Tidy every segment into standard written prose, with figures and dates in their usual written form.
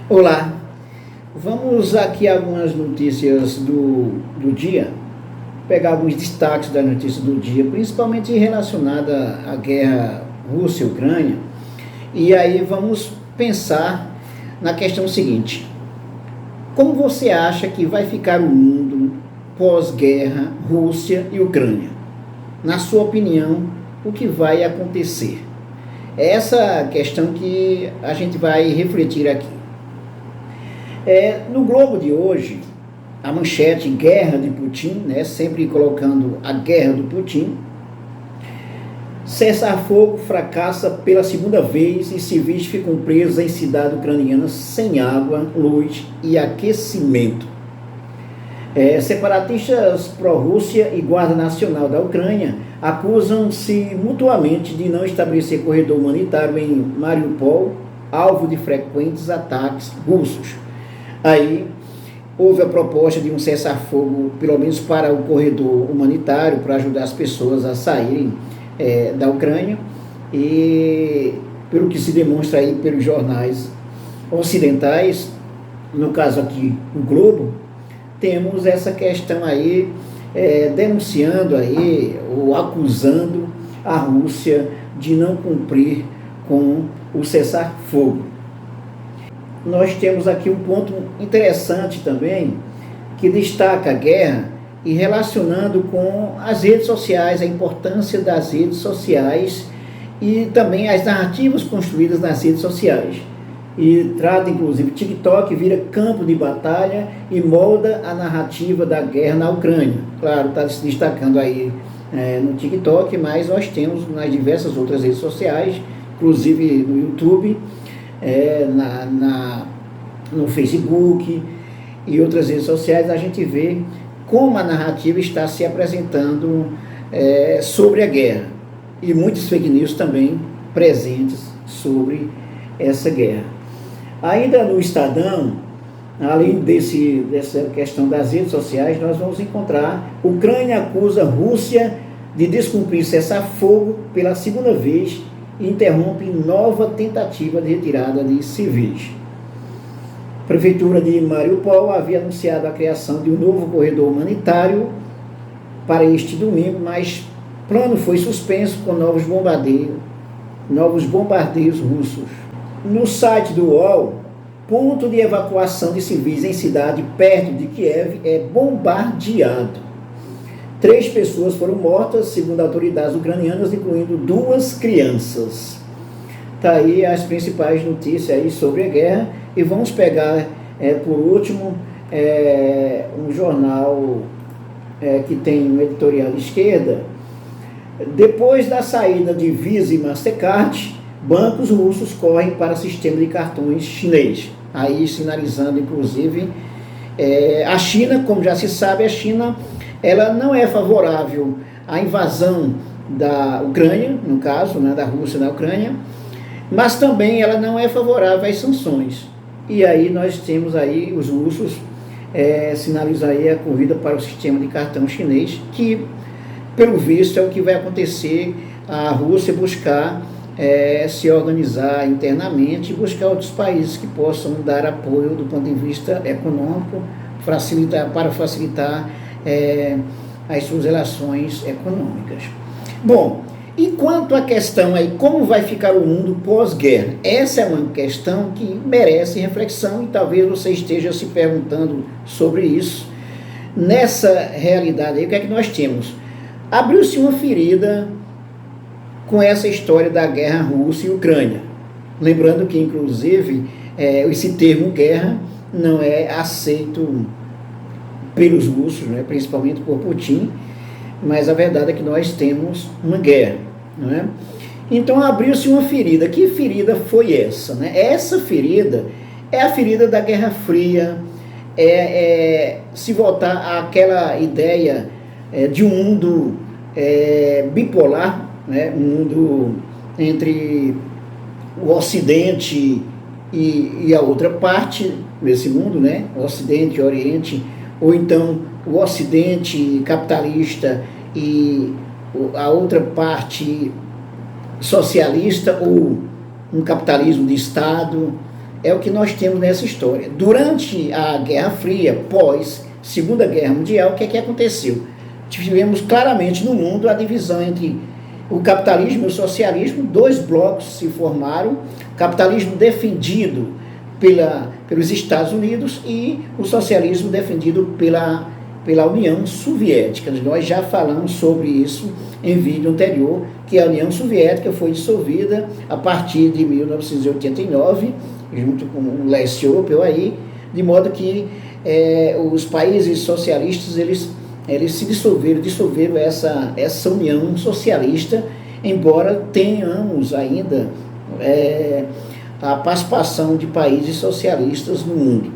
Olá, vamos aqui a algumas notícias do dia, pegar alguns destaques das notícias do dia, principalmente relacionada à guerra Rússia-Ucrânia, e aí vamos pensar na questão seguinte: como você acha que vai ficar o mundo pós-guerra Rússia e Ucrânia? Na sua opinião, o que vai acontecer? É essa questão que a gente vai refletir aqui. No Globo de hoje, a manchete Guerra de Putin, sempre colocando a guerra do Putin. Cessar-fogo fracassa pela segunda vez e civis ficam presos em cidade ucraniana sem água, luz e aquecimento. Separatistas pró-Rússia e Guarda Nacional da Ucrânia acusam-se mutuamente de não estabelecer corredor humanitário em Mariupol, alvo de frequentes ataques russos. Aí houve a proposta de um cessar-fogo, pelo menos para o corredor humanitário, para ajudar as pessoas a saírem da Ucrânia, e pelo que se demonstra aí pelos jornais ocidentais, no caso aqui o Globo, temos essa questão aí denunciando aí, ou acusando a Rússia de não cumprir com o cessar-fogo. Nós temos aqui um ponto interessante também, que destaca a guerra e relacionando com as redes sociais, a importância das redes sociais e também as narrativas construídas nas redes sociais. E trata, inclusive, TikTok vira campo de batalha e molda a narrativa da guerra na Ucrânia. Claro, está se destacando aí no TikTok, mas nós temos nas diversas outras redes sociais, inclusive no YouTube, no Facebook e outras redes sociais, a gente vê como a narrativa está se apresentando sobre a guerra, e muitos fake news também presentes sobre essa guerra. Ainda no Estadão, além dessa questão das redes sociais, nós vamos encontrar: Ucrânia acusa Rússia de descumprir cessar-fogo pela segunda vez e interrompe nova tentativa de retirada de civis. A Prefeitura de Mariupol havia anunciado a criação de um novo corredor humanitário para este domingo, mas o plano foi suspenso com novos bombardeios russos. No site do UOL, ponto de evacuação de civis em cidade perto de Kiev é bombardeado. 3 pessoas foram mortas, segundo autoridades ucranianas, incluindo 2 crianças. Está aí as principais notícias aí sobre a guerra. E vamos pegar, por último, um jornal que tem um editorial de esquerda. Depois da saída de Visa e Mastercard, bancos russos correm para o sistema de cartões chinês. Aí sinalizando, inclusive, a China, como já se sabe, a China ela não é favorável à invasão da Ucrânia, no caso, da Rússia na Ucrânia, mas também ela não é favorável às sanções. E aí nós temos aí os russos sinalizam aí a corrida para o sistema de cartão chinês, que, pelo visto, é o que vai acontecer: a Rússia buscar se organizar internamente e buscar outros países que possam dar apoio do ponto de vista econômico, para facilitar as suas relações econômicas. Bom, enquanto a questão aí, como vai ficar o mundo pós-guerra? Essa é uma questão que merece reflexão e talvez você esteja se perguntando sobre isso. Nessa realidade aí, o que é que nós temos? Abriu-se uma ferida com essa história da guerra Rússia e Ucrânia. Lembrando que, inclusive, esse termo guerra não é aceito pelos russos, principalmente por Putin, mas a verdade é que nós temos uma guerra. Não é? Então abriu-se uma ferida. Que ferida foi essa? Essa ferida é a ferida da Guerra Fria, se voltar àquela ideia de um mundo bipolar, um mundo entre o Ocidente e a outra parte desse mundo, o Ocidente e o Oriente, ou então o Ocidente capitalista e a outra parte socialista, ou um capitalismo de Estado, é o que nós temos nessa história. Durante a Guerra Fria, pós Segunda Guerra Mundial, o que é que aconteceu? Tivemos claramente no mundo a divisão entre o capitalismo e o socialismo, dois blocos se formaram, o capitalismo defendido pelos Estados Unidos e o socialismo defendido pela União Soviética. Nós já falamos sobre isso em vídeo anterior, que a União Soviética foi dissolvida a partir de 1989, junto com o leste europeu aí, de modo que os países socialistas, eles se dissolveram essa união socialista, embora tenhamos ainda a participação de países socialistas no mundo.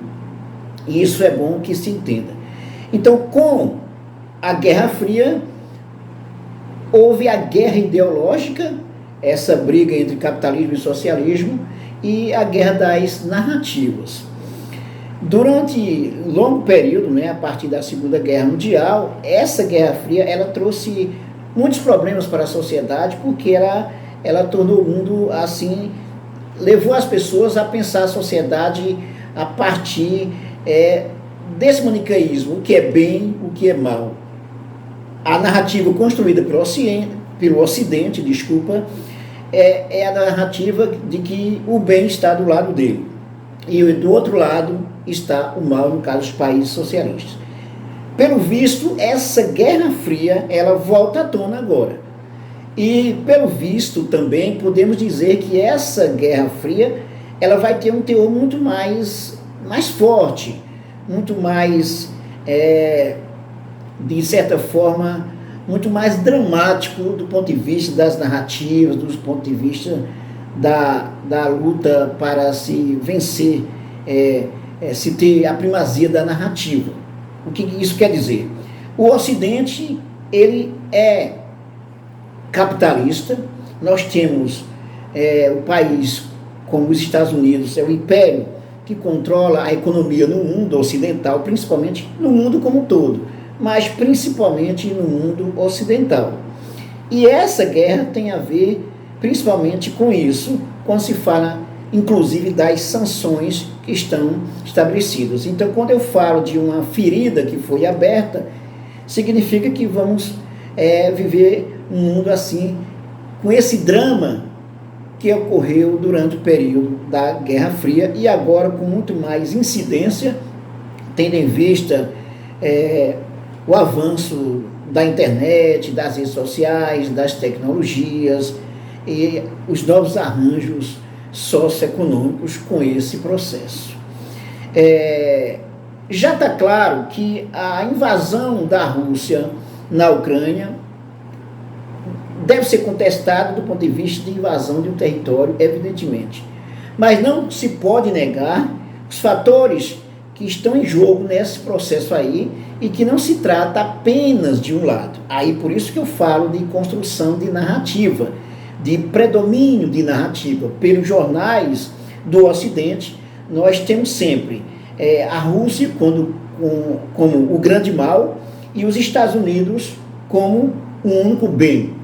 E isso é bom que se entenda. Então, com a Guerra Fria, houve a guerra ideológica, essa briga entre capitalismo e socialismo, e a guerra das narrativas. Durante longo período, a partir da Segunda Guerra Mundial, essa Guerra Fria ela trouxe muitos problemas para a sociedade, porque ela tornou o mundo assim, levou as pessoas a pensar a sociedade a partir desse maniqueísmo, o que é bem, o que é mal. A narrativa construída pelo Ocidente, é a narrativa de que o bem está do lado dele. E do outro lado está o mal, no caso, os países socialistas. Pelo visto, essa Guerra Fria, ela volta à tona agora. E, pelo visto, também podemos dizer que essa Guerra Fria, ela vai ter um teor muito mais forte, muito mais, de certa forma, muito mais dramático do ponto de vista das narrativas, do ponto de vista da luta para se vencer, se ter a primazia da narrativa. O que isso quer dizer? O Ocidente, ele é capitalista. Nós temos o país como os Estados Unidos, é o império que controla a economia no mundo ocidental, principalmente no mundo como um todo, mas principalmente no mundo ocidental. E essa guerra tem a ver principalmente com isso, quando se fala inclusive das sanções que estão estabelecidas. Então, quando eu falo de uma ferida que foi aberta, significa que vamos viver um mundo assim, com esse drama que ocorreu durante o período da Guerra Fria e agora com muito mais incidência, tendo em vista o avanço da internet, das redes sociais, das tecnologias e os novos arranjos socioeconômicos com esse processo. Já está claro que a invasão da Rússia na Ucrânia deve ser contestada do ponto de vista de invasão de um território, evidentemente. Mas não se pode negar os fatores que estão em jogo nesse processo aí e que não se trata apenas de um lado. Aí por isso que eu falo de construção de narrativa, de predomínio de narrativa. Pelos jornais do Ocidente, nós temos sempre a Rússia como o grande mal e os Estados Unidos como o único bem.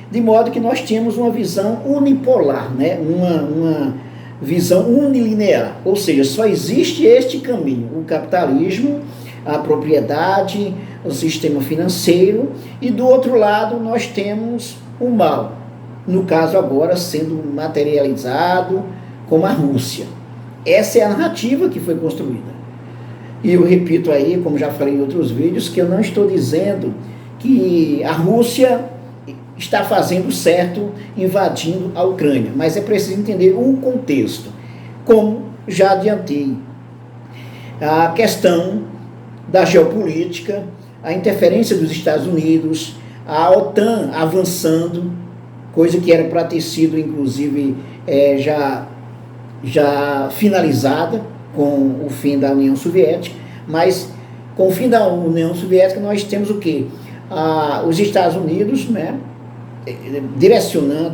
De modo que nós temos uma visão unipolar, uma visão unilinear, ou seja, só existe este caminho, o capitalismo, a propriedade, o sistema financeiro, e do outro lado nós temos o mal, no caso agora sendo materializado como a Rússia. Essa é a narrativa que foi construída. E eu repito aí, como já falei em outros vídeos, que eu não estou dizendo que a Rússia está fazendo certo invadindo a Ucrânia, mas é preciso entender o contexto. Como já adiantei, a questão da geopolítica, a interferência dos Estados Unidos, a OTAN avançando, coisa que era para ter sido, inclusive, já finalizada com o fim da União Soviética, mas com o fim da União Soviética nós temos o quê? Os Estados Unidos,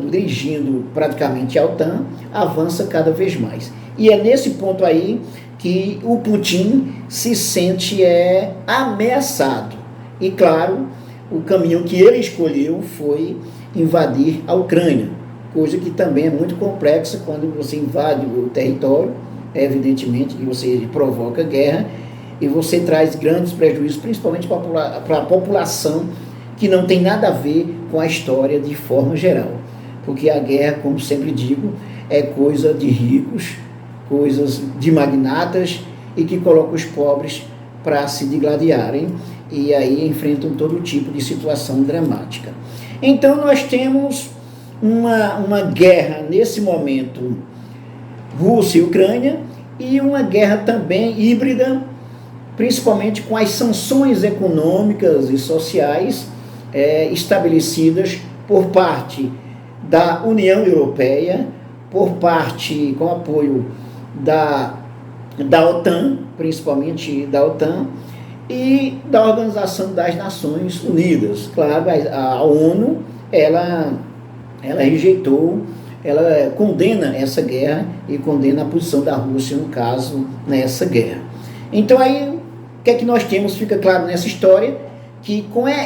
dirigindo praticamente a OTAN, avança cada vez mais. E é nesse ponto aí que o Putin se sente ameaçado. E claro, o caminho que ele escolheu foi invadir a Ucrânia, coisa que também é muito complexa quando você invade o território, evidentemente, que você provoca guerra e você traz grandes prejuízos, principalmente para a população, que não tem nada a ver com a história de forma geral. Porque a guerra, como sempre digo, é coisa de ricos, coisas de magnatas e que colocam os pobres para se digladiarem e aí enfrentam todo tipo de situação dramática. Então nós temos uma guerra nesse momento, Rússia e Ucrânia, e uma guerra também híbrida, principalmente com as sanções econômicas e sociais estabelecidas por parte da União Europeia, por parte, com apoio da OTAN, principalmente da OTAN, e da Organização das Nações Unidas. Claro, a ONU, ela rejeitou, ela condena essa guerra e condena a posição da Rússia, no caso, nessa guerra. Então aí, o que é que nós temos? Fica claro nessa história, que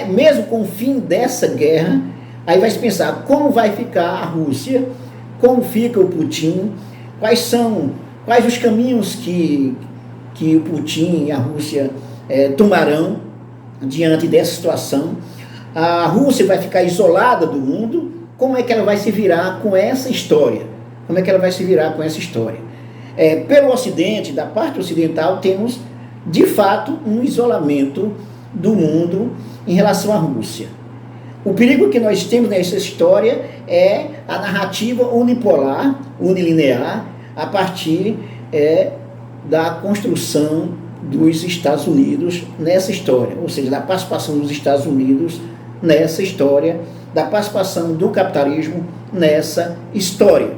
mesmo com o fim dessa guerra, aí vai se pensar como vai ficar a Rússia, como fica o Putin, quais os caminhos que o Putin e a Rússia tomarão diante dessa situação. A Rússia vai ficar isolada do mundo, como é que ela vai se virar com essa história? Como é que ela vai se virar com essa história? Pelo Ocidente, da parte ocidental, temos, de fato, um isolamento do mundo em relação à Rússia. O perigo que nós temos nessa história é a narrativa unipolar, unilinear, a partir da construção dos Estados Unidos nessa história, ou seja, da participação dos Estados Unidos nessa história, da participação do capitalismo nessa história.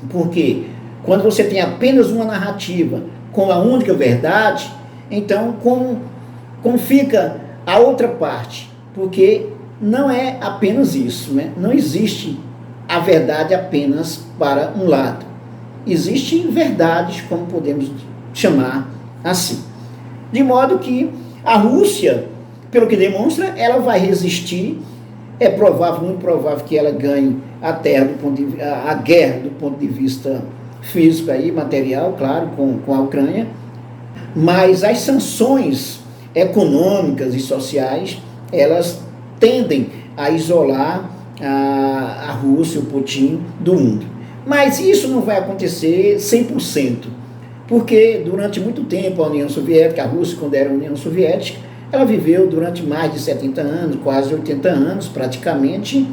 Porque quando você tem apenas uma narrativa com a única verdade, então como fica a outra parte? Porque não é apenas isso, né? Não existe a verdade apenas para um lado. Existem verdades, como podemos chamar assim. De modo que a Rússia, pelo que demonstra, ela vai resistir. É provável, muito provável, que ela ganhe a guerra do ponto de vista físico e material, claro, com a Ucrânia. Mas as sanções econômicas e sociais, elas tendem a isolar a Rússia, o Putin, do mundo. Mas isso não vai acontecer 100%, porque durante muito tempo a União Soviética, a Rússia, quando era a União Soviética, ela viveu durante mais de 70 anos, quase 80 anos, praticamente,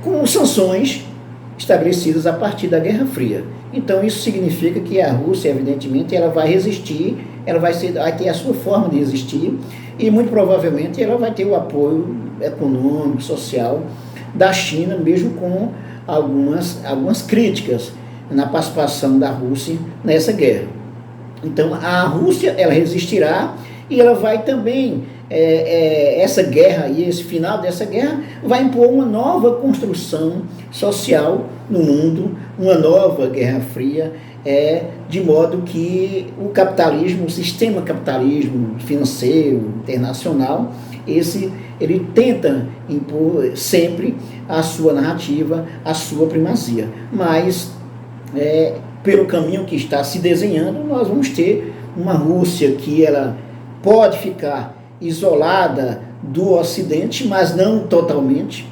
com sanções estabelecidas a partir da Guerra Fria. Então isso significa que a Rússia, evidentemente, ela vai resistir, ela vai ter a sua forma de existir, e muito provavelmente ela vai ter o apoio econômico, social da China, mesmo com algumas críticas na participação da Rússia nessa guerra. Então a Rússia, ela resistirá, e ela vai também, essa guerra e esse final dessa guerra vai impor uma nova construção social no mundo, uma nova Guerra Fria, de modo que o capitalismo, o sistema capitalismo financeiro, internacional, ele tenta impor sempre a sua narrativa, a sua primazia. Mas, pelo caminho que está se desenhando, nós vamos ter uma Rússia que ela pode ficar isolada do Ocidente, mas não totalmente.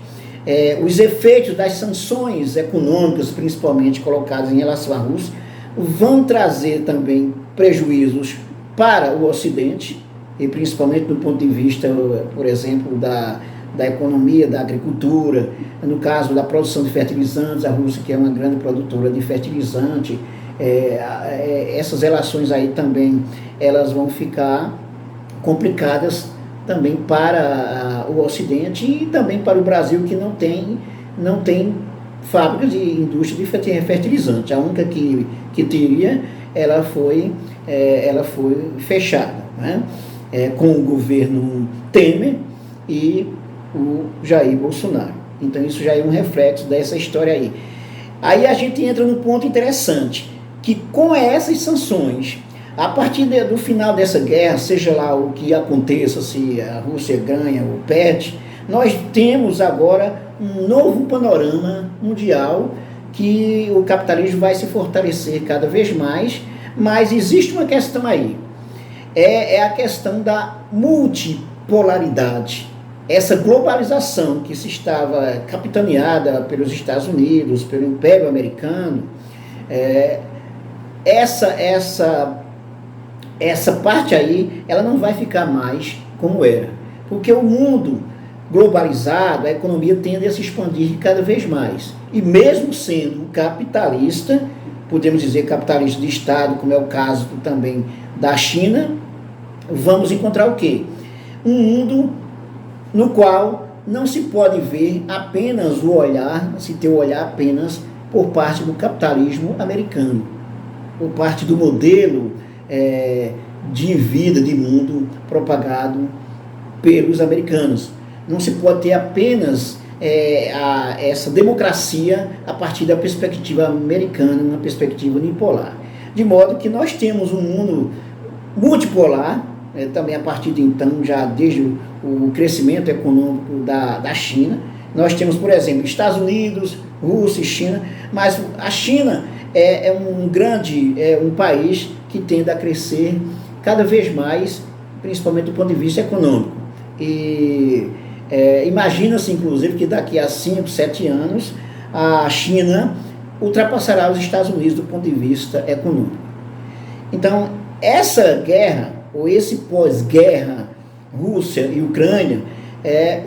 Os efeitos das sanções econômicas, principalmente colocadas em relação à Rússia, vão trazer também prejuízos para o Ocidente, e principalmente do ponto de vista, por exemplo, da economia, da agricultura, no caso da produção de fertilizantes, a Rússia, que é uma grande produtora de fertilizante, essas relações aí também, elas vão ficar complicadas também para o Ocidente e também para o Brasil, que não tem fábricas de indústria de fertilizante. A única que teria, ela foi fechada, né? Com o governo Temer e o Jair Bolsonaro. Então isso já é um reflexo dessa história aí. Aí a gente entra num ponto interessante, que com essas sanções, a partir do final dessa guerra, seja lá o que aconteça, se a Rússia ganha ou perde, nós temos agora um novo panorama mundial que o capitalismo vai se fortalecer cada vez mais, mas existe uma questão aí, é a questão da multipolaridade, essa globalização que se estava capitaneada pelos Estados Unidos, pelo Império Americano, essa parte aí, ela não vai ficar mais como era, porque o mundo globalizado, a economia tende a se expandir cada vez mais, e mesmo sendo capitalista, podemos dizer capitalista de Estado, como é o caso também da China, vamos encontrar o quê? Um mundo no qual não se pode ver apenas o olhar, se ter o olhar apenas por parte do capitalismo americano, por parte do modelo de vida, de mundo propagado pelos americanos. Não se pode ter apenas essa democracia a partir da perspectiva americana, uma perspectiva unipolar. De modo que nós temos um mundo multipolar, também a partir de então, já desde o crescimento econômico da China. Nós temos, por exemplo, Estados Unidos, Rússia e China, mas a China é um país que tende a crescer cada vez mais, principalmente do ponto de vista econômico. E imagina-se, inclusive, que daqui a 5, 7 anos, a China ultrapassará os Estados Unidos do ponto de vista econômico. Então, essa guerra, ou esse pós-guerra, Rússia e Ucrânia,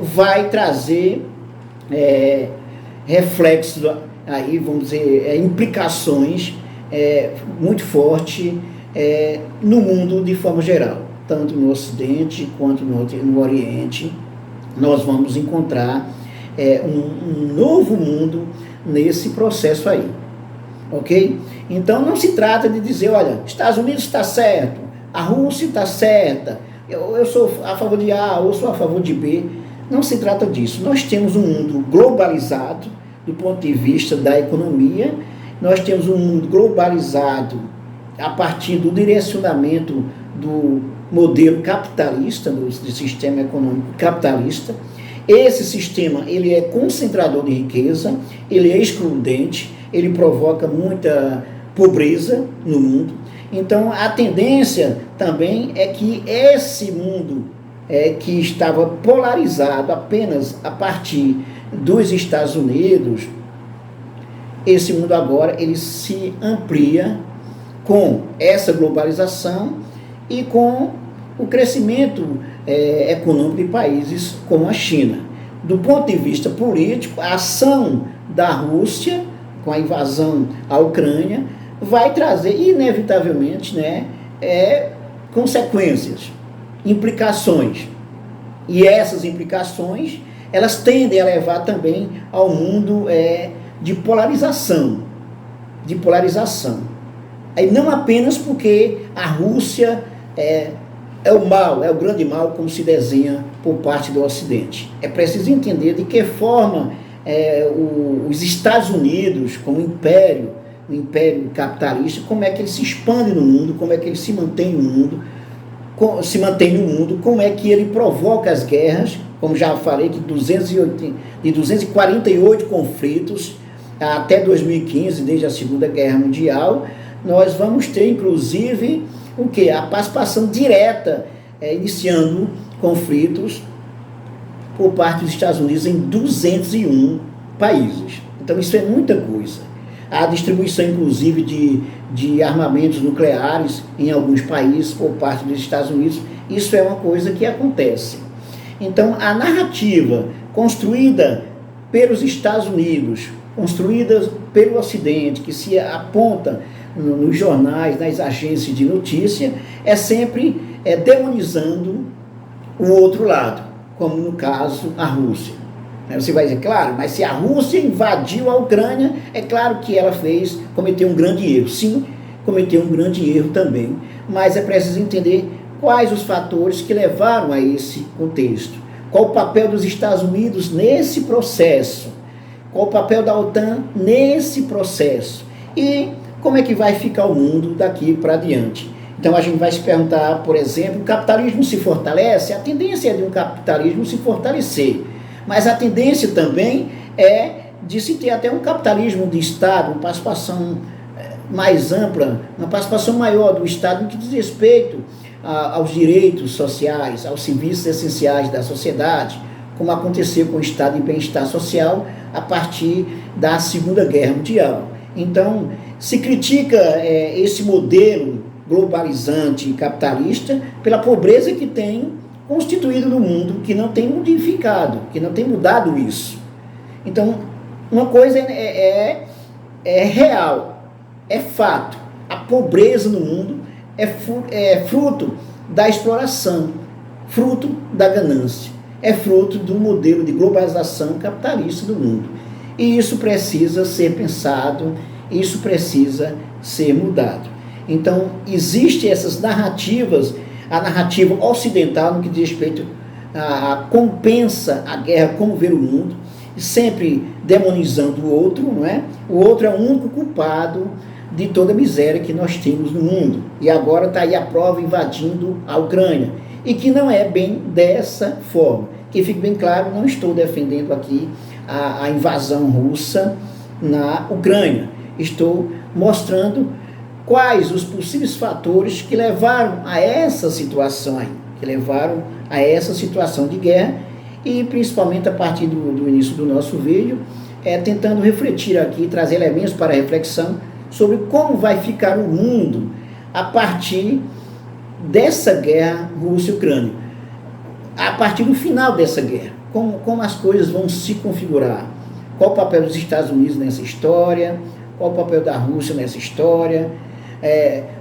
vai trazer reflexos, aí, vamos dizer, implicações muito fortes no mundo de forma geral, tanto no Ocidente quanto no Oriente. Nós vamos encontrar um novo mundo nesse processo aí, ok? Então não se trata de dizer, olha, Estados Unidos está certo, a Rússia está certa, eu sou a favor de A ou sou a favor de B. Não se trata disso. Nós temos um mundo globalizado do ponto de vista da economia, nós temos um mundo globalizado a partir do direcionamento do modelo capitalista, do sistema econômico capitalista. Esse sistema, ele é concentrador de riqueza, ele é excludente, ele provoca muita pobreza no mundo. Então, a tendência também é que esse mundo que estava polarizado apenas a partir dos Estados Unidos, esse mundo agora ele se amplia com essa globalização e com o crescimento econômico de países como a China. Do ponto de vista político, a ação da Rússia com a invasão à Ucrânia vai trazer inevitavelmente consequências, implicações. E essas implicações, elas tendem a levar também ao mundo de polarização. Aí não apenas porque a Rússia é o mal, é o grande mal, como se desenha por parte do Ocidente. É preciso entender de que forma os Estados Unidos, como império, o império capitalista, como é que ele se expande no mundo, como é que ele se mantém no mundo, como é que ele provoca as guerras, como já falei, de 248 conflitos até 2015, desde a Segunda Guerra Mundial, nós vamos ter, inclusive, o quê? A participação direta, iniciando conflitos por parte dos Estados Unidos em 201 países. Então, isso é muita coisa. A distribuição, inclusive, de armamentos nucleares em alguns países por parte dos Estados Unidos, isso é uma coisa que acontece. Então, a narrativa construída pelos Estados Unidos, construída pelo Ocidente, que se aponta nos jornais, nas agências de notícia, é sempre demonizando o outro lado, como no caso a Rússia. Você vai dizer, claro, mas se a Rússia invadiu a Ucrânia, é claro que ela cometeu um grande erro. Sim, cometeu um grande erro também, mas é preciso entender quais os fatores que levaram a esse contexto. Qual o papel dos Estados Unidos nesse processo? Qual o papel da OTAN nesse processo? E como é que vai ficar o mundo daqui para diante? Então a gente vai se perguntar, por exemplo, o capitalismo se fortalece? A tendência é de um capitalismo se fortalecer, mas a tendência também é de se ter até um capitalismo de Estado, uma participação mais ampla, uma participação maior do Estado no que diz respeito aos direitos sociais, aos serviços essenciais da sociedade, como aconteceu com o Estado de Bem-Estar Social a partir da Segunda Guerra Mundial. Então, se critica esse modelo globalizante e capitalista pela pobreza que tem constituído no mundo, que não tem modificado, que não tem mudado isso. Então, uma coisa é real, é fato. A pobreza no mundo é fruto da exploração, fruto da ganância, é fruto do modelo de globalização capitalista do mundo. E isso precisa ser pensado, isso precisa ser mudado. Então, existem essas narrativas, a narrativa ocidental no que diz respeito a compensa a guerra, como ver o mundo, sempre demonizando o outro, não é? O outro é o único culpado de toda a miséria que nós temos no mundo. E agora está aí a prova invadindo a Ucrânia. E que não é bem dessa forma. Que fique bem claro, não estou defendendo aqui a invasão russa na Ucrânia. Estou mostrando quais os possíveis fatores que levaram a essa situação aí, que levaram a essa situação de guerra, e principalmente a partir do início do nosso vídeo, tentando refletir aqui, trazer elementos para a reflexão sobre como vai ficar o mundo a partir dessa guerra Rússia-Ucrânia, a partir do final dessa guerra, como as coisas vão se configurar, qual o papel dos Estados Unidos nessa história, qual o papel da Rússia nessa história,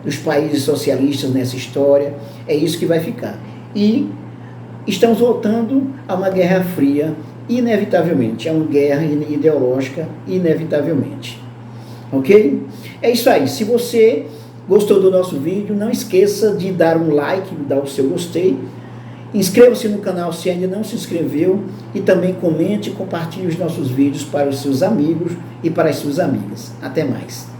dos países socialistas nessa história. É isso que vai ficar. E estamos voltando a uma guerra fria, inevitavelmente, a uma guerra ideológica, inevitavelmente. Ok? É isso aí. Se você gostou do nosso vídeo, não esqueça de dar um like, dar o seu gostei. Inscreva-se no canal se ainda não se inscreveu e também comente e compartilhe os nossos vídeos para os seus amigos e para as suas amigas. Até mais.